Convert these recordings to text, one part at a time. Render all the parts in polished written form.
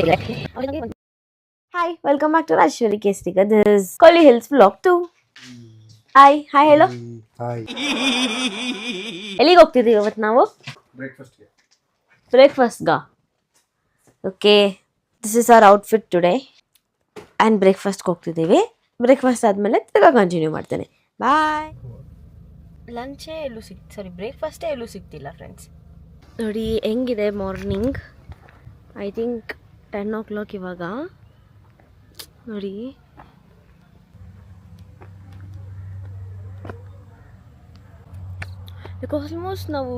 Hi, welcome back to Rajeshwari Kestika. This is Colly Hills Vlog 2. Hi, hello. Hi ಎಲ್ಲಿಗೆ ಹೋಗ್ತಿದ್ದೀವಿ ಇವತ್ತು ನಾವು? ಬ್ರೇಕ್ಫಾಸ್ಟ್ಗಾ? Okay, this is our outfit today. And ಬ್ರೇಕ್ಫಾಸ್ಟ್ಗೆ ಹೋಗ್ತಿದ್ದೀವಿ. ಬ್ರೇಕ್ಫಾಸ್ಟ್ ಆದಮೇಲೆ ತಿರ್ಗಾ ಕಂಟಿನ್ಯೂ ಮಾಡ್ತೇನೆ. ಬಾಯ್. ಲಂಚೇ ಬ್ರೇಕ್ಫಾಸ್ಟೇ ಎಲ್ಲೂ ಸಿಗ್ತಿಲ್ಲ ಫ್ರೆಂಡ್ಸ್. ನೋಡಿ ಹೆಂಗಿದೆ ಮಾರ್ನಿಂಗ್. ಐ ಥಿಂಕ್ 10 o'clock ಇವಾಗ. ನೋಡಿ ಆಲ್ಮೋಸ್ಟ್ ನಾವು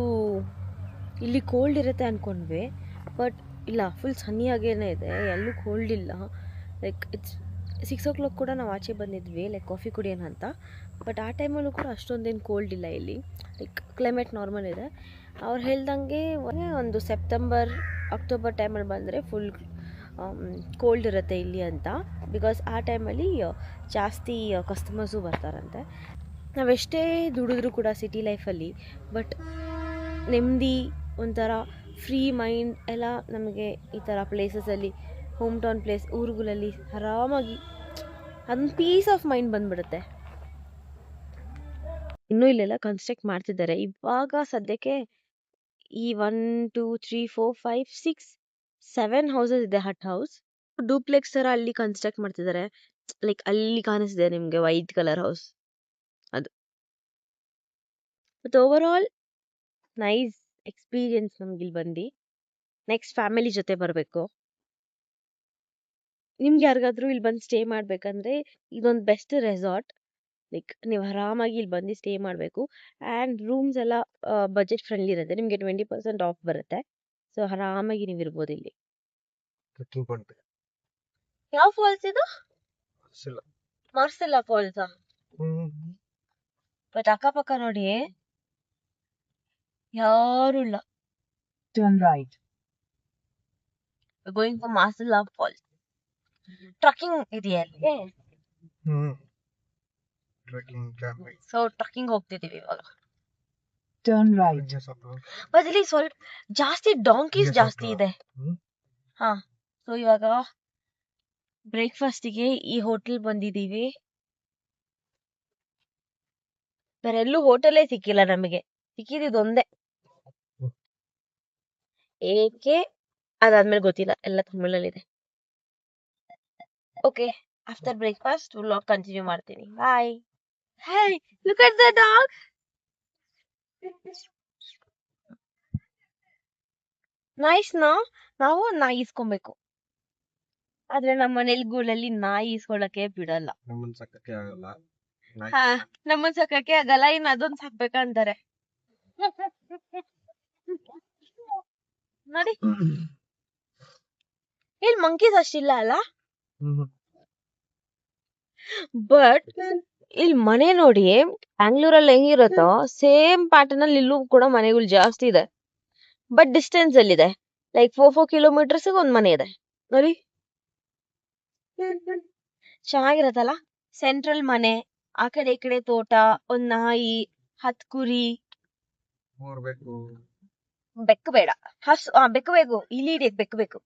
ಇಲ್ಲಿ ಕೋಲ್ಡ್ ಇರುತ್ತೆ ಅಂದ್ಕೊಂಡ್ವಿ, ಬಟ್ ಇಲ್ಲ, ಫುಲ್ ಸನ್ನಿಯಾಗೇನೆ ಇದೆ, ಎಲ್ಲೂ ಕೋಲ್ಡ್ ಇಲ್ಲ. ಲೈಕ್ ಇಟ್ಸ್ 6 o'clock ಕೂಡ ನಾವು ಆಚೆ ಬಂದಿದ್ವಿ ಲೈಕ್ ಕಾಫಿ ಕುಡಿಯೋಣ ಅಂತ, ಬಟ್ ಆ ಟೈಮಲ್ಲೂ ಕೂಡ ಅಷ್ಟೊಂದೇನು ಕೋಲ್ಡ್ ಇಲ್ಲ ಇಲ್ಲಿ. ಲೈಕ್ ಕ್ಲೈಮೇಟ್ ನಾರ್ಮಲ್ ಇದೆ. ಅವ್ರು ಹೇಳ್ದಂಗೆ ಒಂದು ಸೆಪ್ಟೆಂಬರ್ ಅಕ್ಟೋಬರ್ ಟೈಮಲ್ಲಿ ಬಂದರೆ ಫುಲ್ ಕೋಲ್ಡ್ ಇರುತ್ತೆ ಇಲ್ಲಿ ಅಂತ, ಬಿಕಾಸ್ ಆ ಟೈಮಲ್ಲಿ ಜಾಸ್ತಿ ಕಸ್ಟಮರ್ಸು ಬರ್ತಾರಂತೆ. ನಾವೆಷ್ಟೇ ದುಡಿದ್ರೂ ಕೂಡ ಸಿಟಿ ಲೈಫಲ್ಲಿ, ಬಟ್ ನೆಮ್ಮದಿ, ಒಂಥರ ಫ್ರೀ ಮೈಂಡ್ ಎಲ್ಲ ನಮಗೆ ಈ ಥರ ಪ್ಲೇಸಸಲ್ಲಿ, ಹೋಮ್ ಟೌನ್ ಪ್ಲೇಸ್, ಊರುಗಳಲ್ಲಿ ಆರಾಮಾಗಿ ಅದೊಂದು ಪೀಸ್ ಆಫ್ ಮೈಂಡ್ ಬಂದ್ಬಿಡುತ್ತೆ. ಇನ್ನೂ ಇಲ್ಲೆಲ್ಲ ಕನ್ಸ್ಟ್ರಕ್ಟ್ ಮಾಡ್ತಿದ್ದಾರೆ ಇವಾಗ ಸದ್ಯಕ್ಕೆ. ಈ 1 2 3 4 5 6 7 ಹೌಸಸ್ ಇದೆ, ಹಟ್ ಹೌಸ್, ಡೂಪ್ಲೆಕ್ಸ್ ಥರ ಅಲ್ಲಿ ಕನ್ಸ್ಟ್ರಕ್ಟ್ ಮಾಡ್ತಿದ್ದಾರೆ. ಲೈಕ್ ಅಲ್ಲಿ ಕಾಣಿಸ್ತಿದೆ ನಿಮಗೆ ವೈಟ್ ಕಲರ್ ಹೌಸ್, ಅದು. But over all nice experience ನಮ್ಗೆ ಇಲ್ಲಿ ಬಂದು. ನೆಕ್ಸ್ಟ್ ಫ್ಯಾಮಿಲಿ ಜೊತೆ ಬರಬೇಕು. ನಿಮ್ಗೆ ಯಾರಿಗಾದ್ರೂ ಇಲ್ಲಿ ಬಂದು ಸ್ಟೇ ಮಾಡಬೇಕಂದ್ರೆ ಇದೊಂದು ಬೆಸ್ಟ್ ರೆಸಾರ್ಟ್. ಲೈಕ್ ನೀವು ಆರಾಮಾಗಿ ಇಲ್ಲಿ ಬಂದು ಸ್ಟೇ ಮಾಡಬೇಕು. ಆ್ಯಂಡ್ ರೂಮ್ಸ್ ಎಲ್ಲ ಬಜೆಟ್ ಫ್ರೆಂಡ್ಲಿ ಇರುತ್ತೆ, ನಿಮಗೆ 20% ಆಫ್ ಬರುತ್ತೆ. ಸೊ ಆರಾಮಾಗಿ ನೀವು ಇರ್ಬೋದು ಇಲ್ಲಿ. ಯಾವ ಫಾಲ್ಸ್ ಇದು? ಮಾರ್ಸೆಲ್ಲ ಫಾಲ್ಸಾ? ಬಟ್ ಅಕ್ಕಪಕ್ಕ ನೋಡಿ ಯಾರು ಇಲ್ಲ. ಗೋಯಿಂಗ್ ಫಾರ್ ಮಾರ್ಸೆಲ್ಲ ಫಾಲ್ಸ್. ಟ್ರಕ್ಕಿಂಗ್ ಇದೆಯಾ ಅಲ್ಲಿ? ಸೊ ಟ್ರಕ್ಕಿಂಗ್ ಹೋಗ್ತಿದೀವಿ ಇವಾಗ. ಬಟ್ ಇಲ್ಲಿ ಸ್ವಲ್ಪ ಜಾಸ್ತಿ ಡಾಂಕೀಸ್ ಜಾಸ್ತಿ ಇದೆ. ಹಾ, ಸೊ ಇವಾಗ ಬ್ರೇಕ್ಫಾಸ್ಟಿಗೆ ಈ ಹೋಟೆಲ್ ಬಂದಿದ್ದೀವಿ. ಬೇರೆ ಎಲ್ಲೂ ಹೋಟೆಲೇ ಸಿಕ್ಕಿಲ್ಲ ನಮಗೆ, ಸಿಕ್ಕಿದ್ದೊಂದೇ. ಏಕೆ ಅದಾದ್ಮೇಲೆ ಗೊತ್ತಿಲ್ಲ, ಎಲ್ಲ ತಮಿಳಲ್ಲಿದೆ. Okay, after breakfast vlog continue ಮಾಡ್ತೀನಿ. Bye. Hey, look at the dog. Nice ನಾ? ನಾವು ನಾಯಿ ಇಸ್ಕೊಬೇಕು, ಆದ್ರೆ ನಮ್ಮ ಮನೇಲಿ ಗೂಳಲ್ಲಿ ನಾಯಿ ಇಸ್ಕೊಳಕ್ಕೆ ಬಿಡಲ್ಲ. ನಮ್ಮನ್ನ ಸಾಕಕ್ಕೆ ಆಗಲ್ಲ. ಹಾ, ನಮ್ಮನ್ ಸಾಕಕ್ಕೆ ಆಗಲ್ಲ, ಇನ್ನು ಅದೊಂದ್ ಸಾಕ್ಬೇಕಂತಾರೆ. ನೋಡಿ ಇಲ್ಲಿ ಮಂಕೀಸ್ ಅಷ್ಟಿಲ್ಲ ಅಲ್ಲ, ಬಟ್ ಇಲ್ಲಿ ಮನೆ ನೋಡಿ ಬ್ಯಾಂಗ್ಳೂರಲ್ಲಿ ಹೆಂಗಿರುತ್ತೋ ಸೇಮ್ ಪ್ಯಾಟರ್ನ್ ಅಲ್ಲಿ ಇಲ್ಲೂ ಕೂಡ ಮನೆಗಳು ಜಾಸ್ತಿ ಇದೆ, ಬಟ್ ಡಿಸ್ಟೆನ್ಸ್ ಅಲ್ಲಿದೆ. ಲೈಕ್ 4 kilometers ಒಂದ್ ಮನೆ ಇದೆ ನೋಡಿ. ಚೆನ್ನಾಗಿರತ್ತಲ್ಲ, ಸೆಂಟ್ರಲ್ ಮನೆ, ಆ ಕಡೆ ಈ ಕಡೆ ತೋಟ, ಒಂದ್ ನಾಯಿ, 10 ಕುರಿ. ಬೆಕ್ಕು ಬೇಡ, ಬೆಕ್ಕು ಬೇಕು, ಇಲ್ಲಿ ಬೆಕ್ಕು ಬೇಕು.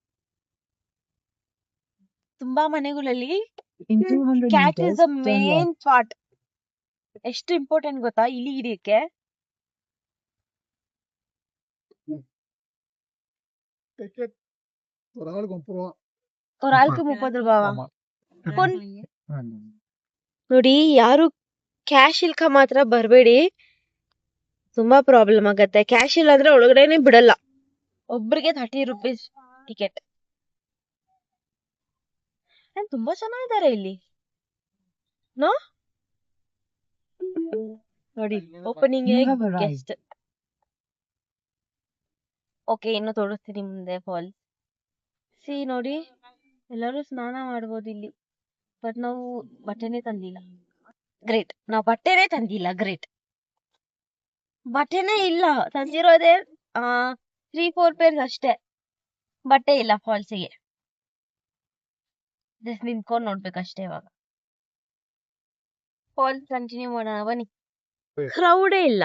ತುಂಬಾ ಮನೆಗಳಲ್ಲಿ cat is the main part. ಎಷ್ಟು ಇಂಪಾರ್ಟೆಂಟ್ ಗೊತ್ತಾ ಇಲ್ಲಿ ಹಿಡಿಯಕ್ಕೆ? ஒரு ஆளுக்கு 30 ரூபாவா? ನೋಡಿ, ಯಾರು ಕ್ಯಾಶ್ ಇಲ್ಕ ಮಾತ್ರ ಬರ್ಬೇಡಿ, ತುಂಬಾ ಪ್ರಾಬ್ಲಮ್ ಆಗತ್ತೆ. ಕ್ಯಾಶ್ ಇಲ್ಲ ಅಂದ್ರೆ ಒಳಗಡೆನೆ ಬಿಡಲ್ಲ. ಒಬ್ರಿಗೆ 30 rupees ಟಿಕೆಟ್. ತುಂಬಾ ಚೆನ್ನಾಗಿದ್ದಾರೆ ಇಲ್ಲಿ ನೋ. ನೋಡಿ ಓಪನಿಂಗ್ ಗೆಸ್ಟ್. ಓಕೆ, ಇನ್ನು ತೋರಿಸ್ತೀನಿ ಮುಂದೆ ಫಾಲ್ಸ್. ಸಿ ನೋಡಿ, ಎಲ್ಲರೂ ಸ್ನಾನ ಮಾಡ್ಬೋದು ಇಲ್ಲಿ, ಬಟ್ ನಾವು ಬಟ್ಟೆನೇ ತಂದಿಲ್ಲ. ಗ್ರೇಟ್, ನಾವು ಬಟ್ಟೆನೇ ತಂದಿಲ್ಲ. ಗ್ರೇಟ್, ಬಟ್ಟೆನೇ ಇಲ್ಲ, ತಂದಿರೋದೇ 3-4 pairs ಅಷ್ಟೇ. ಬಟ್ಟೆ ಇಲ್ಲ ಫಾಲ್ಸಿಗೆ, ಜಸ್ಟ್ ನಿಂತ್ಕೊಂಡು ನೋಡ್ಬೇಕಷ್ಟೇ. ಇವಾಗ ಫಾಲ್ಸ್ ಕಂಟಿನ್ಯೂ ಮಾಡೋಣ ಬನ್ನಿ. ಕ್ರೌಡೇ ಇಲ್ಲ.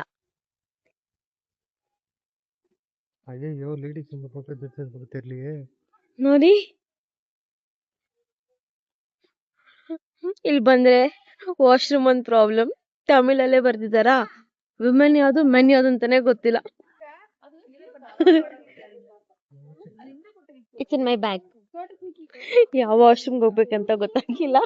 ಅಯ್ಯೋ, ಲೇಡೀಸ್ ಫೋಟೋ ಬರ್ತಿರ್ಲಿ. ನೋಡಿ ಇಲ್ಲಿ ಬಂದ್ರೆ ವಾಶ್ರೂಮ್ ಒಂದು ಪ್ರಾಬ್ಲಮ್. ತಮಿಳಲ್ಲೇ ಬರ್ದಿದ್ದಾರಾ, ವಿಮೆನ್ ಯಾವ್ದು ಮೆನ್ ಯಾವ್ದು ಅಂತಾನೆ ಗೊತ್ತಿಲ್ಲ. It's in my bag. ಯಾವ ವಾಶ್ರೂಮ್ಗೆ ಹೋಗ್ಬೇಕಂತ ಗೊತ್ತಾಗಿಲ್ಲ.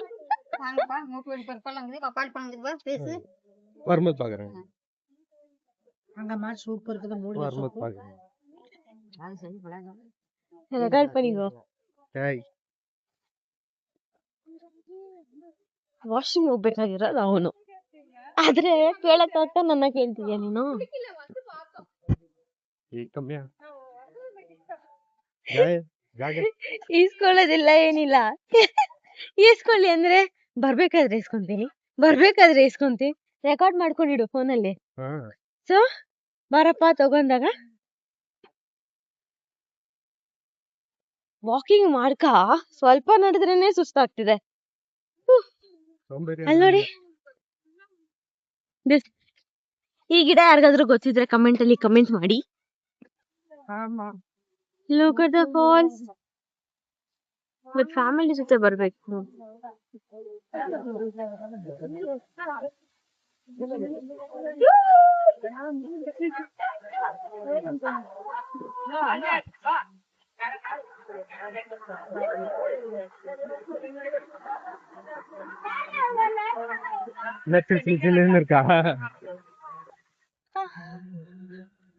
ವಾಶ್ರೂಮ್ ಹೋಗ್ಬೇಕಾಗಿರೋದು ಅವನು, ಆದ್ರೆ ಕೇಳಕ್ಕಾಗ್ತಾ ನನ್ನ ಕೇಳ್ತಿದ್ಯಾ ನೀನು? ಈಸ್ಕೊಳ್ಳೋದಿಲ್ಲ, ಏನಿಲ್ಲ. ಈಸ್ಕೊಳ್ಳಿ ಅಂದ್ರೆ ಬರ್ಬೇಕಾದ್ರೆ ಇಸ್ಕೊಂತೀನಿ, ಬರ್ಬೇಕಾದ್ರೆ ಇಸ್ಕೊಂತೀನಿ. ರೆಕಾರ್ಡ್ ಮಾಡ್ಕೊಂಡಿಡು ಫೋನಲ್ಲಿ. ಸೊ ಬಾರಪ್ಪ ತಗೊಂಡಾಗ ವಾಕಿಂಗ್ ಮಾಡ್ಕ ಸ್ವಲ್ಪ ನಡೆದ್ರೇನೆ ಸುಸ್ತಾಗ್ತಿದೆ. ಅಲ್ಲಿ ನೋಡಿ, ಈ ಗಿಡ ಯಾರಿಗಾದ್ರೂ ಗೊತ್ತಿದ್ರೆ ಕಮೆಂಟ್ ಅಲ್ಲಿ ಕಮೆಂಟ್ ಮಾಡಿ. Look at the falls. With family ಜೊತೆ ಬರ್ಬೇಕು.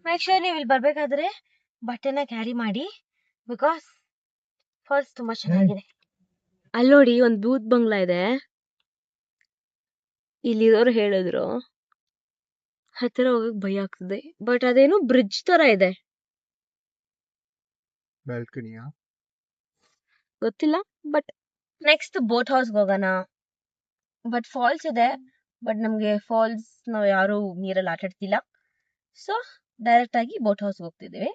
ಮೇಕ್ ಶ್ಯೂರ್ ನೀವು ಇಲ್ಲಿ ಬರ್ಬೇಕಾದ್ರೆ ಬಟ್ಟೆನ ಕ್ಯಾರಿ ಮಾಡಿ, ಬಿಕಾಸ್ ಫಾಲ್ಸ್ ತುಂಬಾ ಚೆನ್ನಾಗಿದೆ. ಅಲ್ಲಿ ನೋಡಿ ಒಂದು ಬೂತ್ ಬಂಗ್ಲಾ ಇದೆ. ಇಲ್ಲಿರೋರು ಹೇಳಿದ್ರು ಹತ್ತಿರ ಹೋಗಕ್ ಭಯ ಆಗ್ತದೆ, ಬಟ್ ಅದೇನು ಬ್ರಿಡ್ಜ್ ತರ ಇದೆ. ಗೊತ್ತಿಲ್ಲ, ಬಟ್ ನೆಕ್ಸ್ಟ್ ಬೋಟ್ ಹೌಸ್ಗೆ ಹೋಗೋಣ. ಬಟ್ ಫಾಲ್ಸ್ ಇದೆ, ಬಟ್ ನಮ್ಗೆ ಫಾಲ್ಸ್ ನಾವ್ ಯಾರು ನೀರಲ್ಲಿ ಆಟ ಆಡ್ತಿಲ್ಲ. ಸೊ ಡೈರೆಕ್ಟ್ ಆಗಿ ಬೋಟ್ ಹೌಸ್ಗೆ ಹೋಗ್ತಿದ್ದೀವಿ.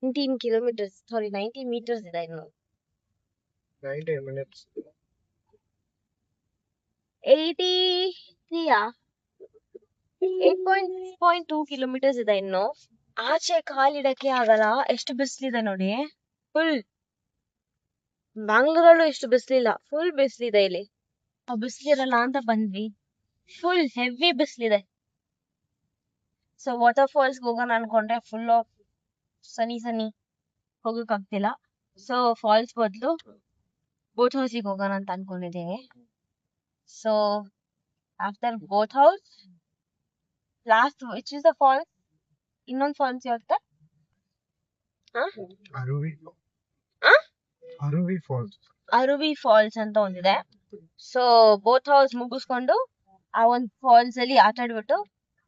19 ಕಿಲೋಮೀಟರ್ಸ್, ಸಾರಿ 90 ಮೀಟರ್ಸ್ ಇದೆ ಇನ್ನು. 90 minutes. 8.2 ಕಿಲೋಮೀಟರ್ಸ್ ಇದೆ ಇನ್ನು. ಆಚೆ ಕಾಲಿಡಕ್ಕೆ ಆಗಲ್ಲ, ಎಷ್ಟು ಬಿಸಿಲಿದೆ ನೋಡಿ. ಫುಲ್ ಬ್ಯಾಂಗ್ಳೂರಲ್ಲೂ ಎಷ್ಟು ಬಿಸಿಲಿಲ್ಲ, ಫುಲ್ ಬಿಸಿಲಿದೆ ಇಲ್ಲಿ. ಬಿಸಿಲಿರಲ್ಲ ಅಂತ ಬಂದ್ವಿ, ಫುಲ್ ಹೆವಿ ಬಿಸಿಲಿದೆ. ಸೊ ವಾಟರ್ ಫಾಲ್ಸ್ಗೆ ಹೋಗೋಣ ಅನ್ಕೊಂಡ್ರೆ ಫುಲ್ ಆಫ್ ಸನಿ ಹೋಗಕ್ ಆಗ್ತಿಲ್ಲ. ಸೊ ಫಾಲ್ಸ್ ಬದಲು ಬೋಟ್ ಹೌಸಿಗೆ ಹೋಗೋಣ ಅಂತ ಅನ್ಕೊಂಡಿದ್ದೀನಿ. So after boat house last which is the falls, ಇನ್ನೊಂದು ಫಾಲ್ಸ್ ಯಾವ್ದು? ಅರುವಿ ಫಾಲ್ಸ್ ಅಂತ ಒಂದಿದೆ. ಸೊ ಬೋಟ್ ಹೌಸ್ ಮುಗಿಸ್ಕೊಂಡು ಆ ಒಂದು ಫಾಲ್ಸ್ ಅಲ್ಲಿ ಆಟ ಆಡ್ಬಿಟ್ಟು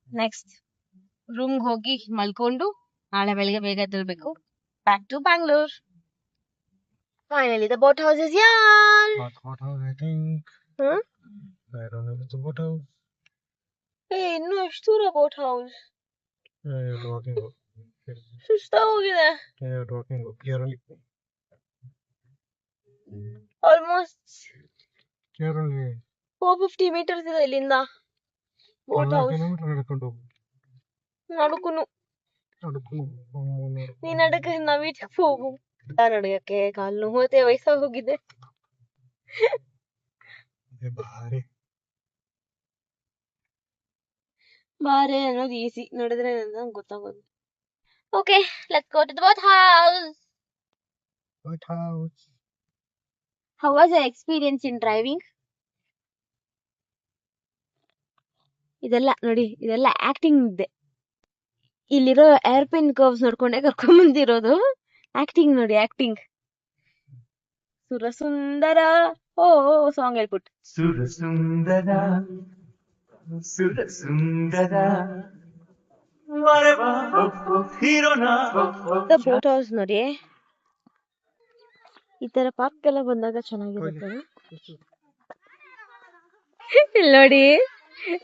ನೆಕ್ಸ್ಟ್ ರೂಮ್ಗೆ ಹೋಗಿ ಮಲ್ಕೊಂಡು ನಾಳೆ ಬೆಳಿಗ್ಗೆ ಬೇಗ ಎದ್ದೇಳ್ಬೇಕು. Back to Bangalore. Finally the boat house is here. Boat house, I think. I don't know if it's a boat house. ಇನ್ನು ಎಷ್ಟು ದೂರ ಬೋಟ್ ಹೌಸ್? You're walking. ಸುಸ್ತಾಗೋಗಿದೆ. You're walking. You're only. Almost You're only. 450 metres ಇದೆ ಇಲ್ಲಿಂದ boat house. ನಡುಕುನು ನೀನ್ ನಡಕ ನಾವೀಟಕ್ಕೆ ಹೋಗು. ನಡಗಕ್ಕೆ ಕಾಲು ನೋವುತ್ತೆ, ವಯಸ್ಸಾಗಿ ಹೋಗಿದೆ. ಬಾರೆ ಅನ್ನೋದು ಈಸಿ, ನಡೆದ್ರೆ ಗೊತ್ತಾಗೋದು. Okay, let's go to the boat house. How was your experience in driving? ಇದೆಲ್ಲ ನೋಡಿ, ಇದೆಲ್ಲ ಆಕ್ಟಿಂಗ್ ಇದೆ. ಇಲ್ಲಿರೋ ಏರ್ಪಿನ್ ಕರ್ವ್ಸ್ ನೋಡ್ಕೊಂಡೆ ಕರ್ಕೊಂಡ್ ಬಂದಿರೋದು. ಆಕ್ಟಿಂಗ್ ನೋಡಿ, ಆಕ್ಟಿಂಗ್. ಸುರಸುಂದರ ಓ ಸಾಂಗ್ ಹೇಳ್ಬಿಟ್ಟು ಸುರಸುಂದರ ಬೋಟ್ ಹೌಸ್ ನೋಡಿ. ಈ ತರ ಪಾರ್ಕ್ ಎಲ್ಲ ಬಂದಾಗ ಚೆನ್ನಾಗಿರುತ್ತೆ. ಇಲ್ಲಿ ನೋಡಿ,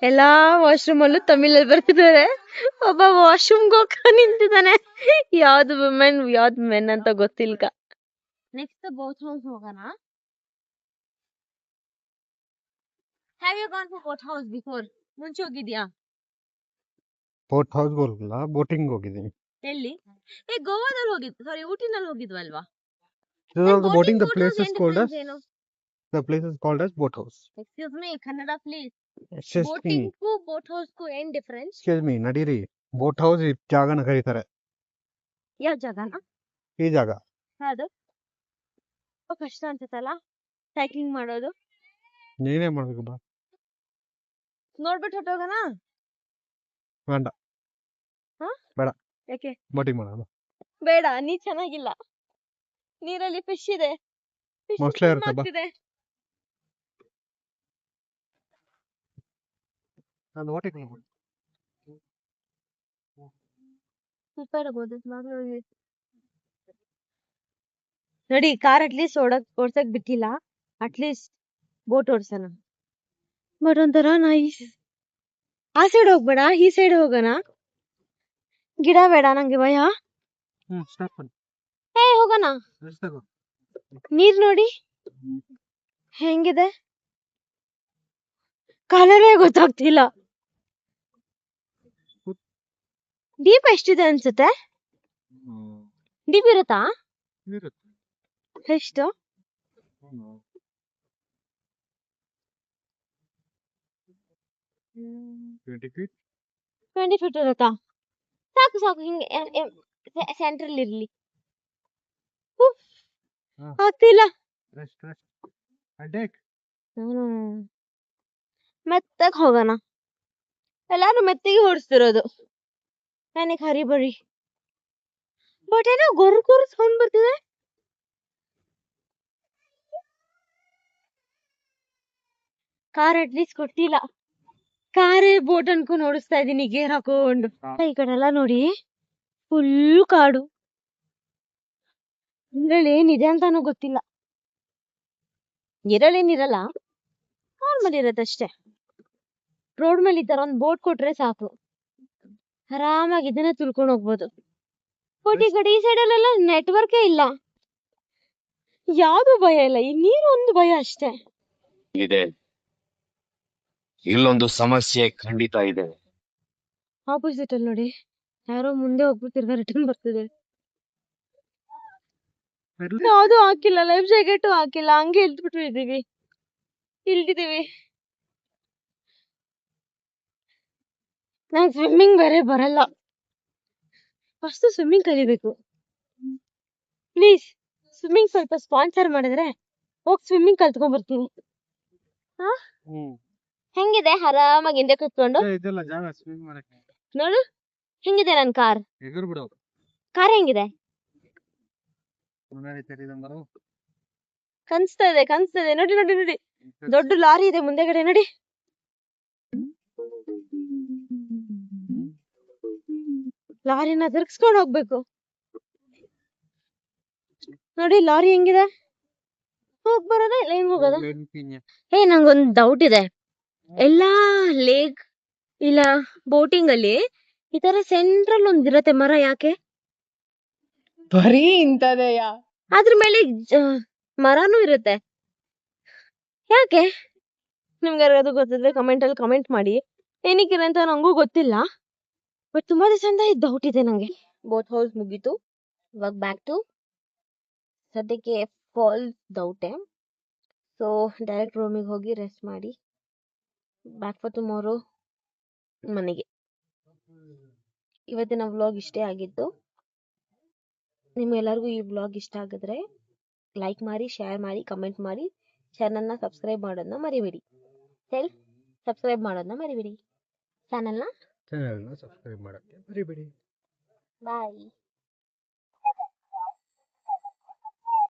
ಎಲ್ಲಾ ವಾಶ್ರೂಮ್ ಅಲ್ಲೂ ತಮಿಳಲ್ಲಿ ಬರ್ತಿದ್ದಾರೆ. ಒಬ್ಬ ವಾಶ್ರೂಮ್ಗೆ ಹೋಗ ನಿಂತಿದ್ದಾನೆ. ಯಾವ್ದು ವುಮೆನ್ ಯಾವ್ದು ಮೆನ್ ಅಂತ ಗೊತ್ತಿಲ್ಲ. ನೆಕ್ಸ್ಟ್ ಬೋಟ್ ಹೌಸ್ ಹೋಗೋಣ. Have you gone to boat house before? ಮುಂಚೆ ಹೋಗಿದ್ಯಾ? ಬೋಟ್ ಹೌಸ್ ಹೋಗಿಲ್ಲ, ಬೋಟಿಂಗ್ ಹೋಗಿದ್ದೀನಿ. ಎಲ್ಲಿ? ಗೋವಾದಲ್ಲಿ ಹೋಗಿದ್, ಸಾರಿ ಊಟಿನಲ್ಲಿ ಹೋಗಿದ್ವಲ್ವಾ? Boating, the place is called as The place is called as boat house. Excuse me Kannada please. Excuse me. ಬೋಟಿಂಗ್ಗೂ boat ಹೌಸ್ಗೂ ಏನ್ ಡಿಫ್ರೆನ್ಸ್? Excuse me, ನಡೀರಿ. ಬೋಟ್ ಹೌಸ್ ಈ ಜಾಗನ ಕರೀತಾರೆ. ಯಾವ ಜಾಗನ ಈ ಜಾಗ ಅದು? ಕಷ್ಟ ಅನ್ಸುತ್ತಲ್ಲ ಸೈಕ್ಲಿಂಗ್ ಮಾಡೋದು. ನೀನೇ ಮಾಡ್ಬೇಕು ಬಾ. ನೋಡ್ಬಿಟ್ಟು ಹೊಟ್ಟೋಗೋಣ. ಬೇಡ. ಹಾ? ಬೇಡ. ಯಾಕೆ ಬೋಟಿಂಗ್ ಮಾಡೋಣ. ಬೇಡ? ನೀ ಚೆನ್ನಾಗಿಲ್ಲ. ನೀರಲ್ಲಿ ಫಿಶ್ ಇದೆ. ಫಿಶ್ ಮೊಸಳೆ ಇರುತ್ತೆ ಬಾ. ಆಗ್ತಿದೆ. ನಾನು ಬೋಟಿಂಗ್ ಮಾಡ್ಬೋದು. ಸ್ವಲ್ಪ ಇರಬಹುದು. ನೋಡಿ ಕಾರ್ ಅಟ್ಲೀಸ್ಟ್ ಓಡ್ಸಕ್ ಬಿಟ್ಟಿಲ್ಲ. ಅಟ್ಲೀಸ್ಟ್ ಬೋಟ್ ಓಡ್ಸೋಣ. ಬಟ್ ಒಂಥರ ನೈಸ್. ಆ ಸೈಡ್ ಹೋಗ್ಬೇಡ, ಈ ಸೈಡ್ ಹೋಗೋಣ. ಗಿಡ ಬೇಡ, ನಂಗೆ ಭಯ. ಸ್ಟಾಪ್ ಮಾಡಿ. ಹೋಗೋಣ. ರೆಸ್ಟ್ ತಗೋ. ನೀರ್ ನೋಡಿ ಹೆಂಗಿದೆ, ಕಲರೇ ಗೊತ್ತಾಗ್ತಿಲ್ಲ. ಡೀಪ್ ಎಷ್ಟಿದೆ ಅನ್ಸುತ್ತೆ? ಡೀಪ್ ಇರುತ್ತಾ? ಎಷ್ಟು? 20 feet. 20 ಫೀಟ್ ಇರುತ್ತಾ? ಸಾಕು ಸಾಕು, ಹಿಂಗೆ ಸೆಂಟ್ರಲ್ ಇರ್ಲಿ. ಉಫ್, ಹಾ. ಆಗ್ತಿಲ್ಲ. ರೆಸ್ಟ್. ಅಡ್ಡೇಕ್. ಮೆತ್ತಗ್ ಹೋಗೋಣ. ಎಲ್ಲಾರು ಮೆತ್ತಗೆ ಓಡಿಸ್ತಿರೋದು. ನನಗೆ ಹರಿಬರಿ. ಬಟ್ ಏನೋ ಗೊರ್ ಸೌಂಡ್ ಬರ್ತಿದೆ. ಕಾರ್ ಅಟ್ಲೀಸ್ಟ್ ಕೊಟ್ಟಿಲ್ಲ. ಕಾರೇ ಬೋಟ್ ಅನ್ಕೊಂಡು ಓಡಿಸ್ತಾ ಇದೀನಿ ಗೇರ್ ಹಾಕೊಂಡು. ಈ ಕಡೆ ಎಲ್ಲ ನೋಡಿ ಫುಲ್ ಕಾಡು. ಇದ್ರಲ್ಲಿ ಏನಿದೆ ಅಂತಾನು ಗೊತ್ತಿಲ್ಲ. ಇರಲ್ಲ, ನಾರ್ಮಲ್ ಇರತ್ತೆ ಅಷ್ಟೇ. ರೋಡ್ ಮೇಲೆ ಈ ತರ ಒಂದ್ ಬೋಟ್ ಕೊಟ್ರೆ ಸಾಕು, ಆರಾಮಾಗಿ ಇದನ್ನೇ ತುಳ್ಕೊಂಡು ಹೋಗ್ಬೋದು. ಬಟ್ ಈ ಕಡೆ ಈ ಸೈಡ್ ಅಲ್ಲೆಲ್ಲ ನೆಟ್ವರ್ಕೇ ಇಲ್ಲ. ಯಾವ್ದು ಭಯ ಇಲ್ಲ, ಈ ನೀರು ಒಂದು ಭಯ ಅಷ್ಟೇ ಇದೆ. ಇಲ್ಲೊಂದು ಸಮಸ್ಯೆ ಖಂಡಿತ ಇದೆ. ಆಪೋಸಿಟ್ ಅಲ್ಲಿ ನೋಡಿ ಯಾರೋ ಮುಂದೆ ಹೋಗ್ಬಿಟ್ಟು ತಿರ್ಗಾ ರಿಟರ್ನ್ ಬರ್ತಿದೆ. ಯಾವ್ದು ಹಾಕಿಲ್ಲ, ಲೈಫ್ ಜಾಕೆಟ್ ಹಾಕಿಲ್ಲ, ಹಂಗೆ ಇಳ್ದಿದೀವಿ. ನಂಗೆ ಸ್ವಿಮ್ಮಿಂಗ್ ಬೇರೆ ಬರಲ್ಲ. ಫಸ್ಟ್ ಸ್ವಿಮ್ಮಿಂಗ್ ಕಲಿಬೇಕು. ಪ್ಲೀಸ್ ಸ್ವಿಮ್ಮಿಂಗ್ ಸ್ವಲ್ಪ ಸ್ಪಾನ್ಸರ್ ಮಾಡಿದ್ರೆ ಹೋಗಿ ಸ್ವಿಮ್ಮಿಂಗ್ ಕಲ್ತ್ಕೊಂಡ್ ಬರ್ತೀನಿ. ಹೆಂಗಿದೆ ಆರಾಮಾಗಿ ಹಿಂದೆ ಕೂತ್ಕೊಂಡು? ಇದೆಲ್ಲ ಜಾಗ ಸ್ವಿಮ್ ಮಾಡಕ್ಕೆ. ನೋಡು ಹೆಂಗಿದೆ ನನ್ ಕಾರ್. ಎಗರ್ ಬಿಡು. ಕಾರ್ ಹೆಂಗಿದೆ? ಕನ್ಸ್ತಾ ಇದೆ. ನೋಡಿ ದೊಡ್ಡ ಲಾರಿ ಇದೆ ಮುಂದೆಗಡೆ ನೋಡಿ. ಲಾರಿನ ತಿರ್ಗಿಸ್ಕೊಂಡು ಹೋಗ್ಬೇಕು. ನೋಡಿ ಲಾರಿ ಹೆಂಗಿದೆ, ಹೋಗ್ ಬರೋದ ಇಲ್ಲ ಹೆಂಗ್ ಹೋಗೋದ? ನಂಗೊಂದ್ ಡೌಟ್ ಇದೆ. ಎಲ್ಲಾ ಲೇಕ್ ಇಲ್ಲ ಬೋಟಿಂಗ್ ಅಲ್ಲಿ ಈ ತರ ಸೆಂಟ್ರಲ್ ಒಂದಿರತ್ತೆ ಮರ, ಯಾಕೆ? ಬರೀ ಇಂತದೆಯಾ? ಅದ್ರ ಮೇಲೆ ಮರನೂ ಇರುತ್ತೆ, ಯಾಕೆ? ನಿಮ್ಗೆ ಯಾರಾದ್ರು ಗೊತ್ತಿದ್ರೆ ಕಮೆಂಟ್ ಅಲ್ಲಿ ಕಮೆಂಟ್ ಮಾಡಿ. ಏನಕ್ಕಿದೆ ಅಂತ ನಂಗೂ ಗೊತ್ತಿಲ್ಲ, ಬಟ್ ತುಂಬಾ ದಿವಸದಿಂದ ಈ ಡೌಟ್ ಇದೆ ನಂಗೆ. ಬೋಟ್ ಹೌಸ್ ಮುಗೀತು, ಇವಾಗ ಬ್ಯಾಕ್ ಟು ಸದ್ಯಕ್ಕೆ ಫಾಲ್ಸ್ ಡೌಟೆ. ಸೊ ಡೈರೆಕ್ಟ್ ರೂಮಿಗೆ ಹೋಗಿ ರೆಸ್ಟ್ ಮಾಡಿ ಬ್ಯಾಕ್ ಫಾರ್ ಟುಮಾರೋ ಮನೆಗೆ. ಇವತ್ತಿನ ವ್ಲಾಗ್ ಇಷ್ಟೇ ಆಗಿತ್ತು. ನಿಮ್ಗೆಲ್ಲರಿಗೂ ಈ ವ್ಲಾಗ್ ಇಷ್ಟ ಆಗಿದ್ರೆ ಲೈಕ್ ಮಾಡಿ, ಶೇರ್ ಮಾಡಿ, ಕಮೆಂಟ್ ಮಾಡಿ. ಚಾನಲ್ನ ಸಬ್ಸ್ಕ್ರೈಬ್ ಮಾಡೋದನ್ನ ಮರಿಬೇಡಿ. ಸಬ್ಸ್ಕ್ರೈಬ್ ಮಾಡೋದನ್ನ ಮರಿಬೇಡಿ. ಚಾನಲ್ನ ಸಬ್ಸ್ಕ್ರೈಬ್ ಮಾಡಕ್ಕೆ ಮರಿಬೇಡಿ. ಬಾಯ್.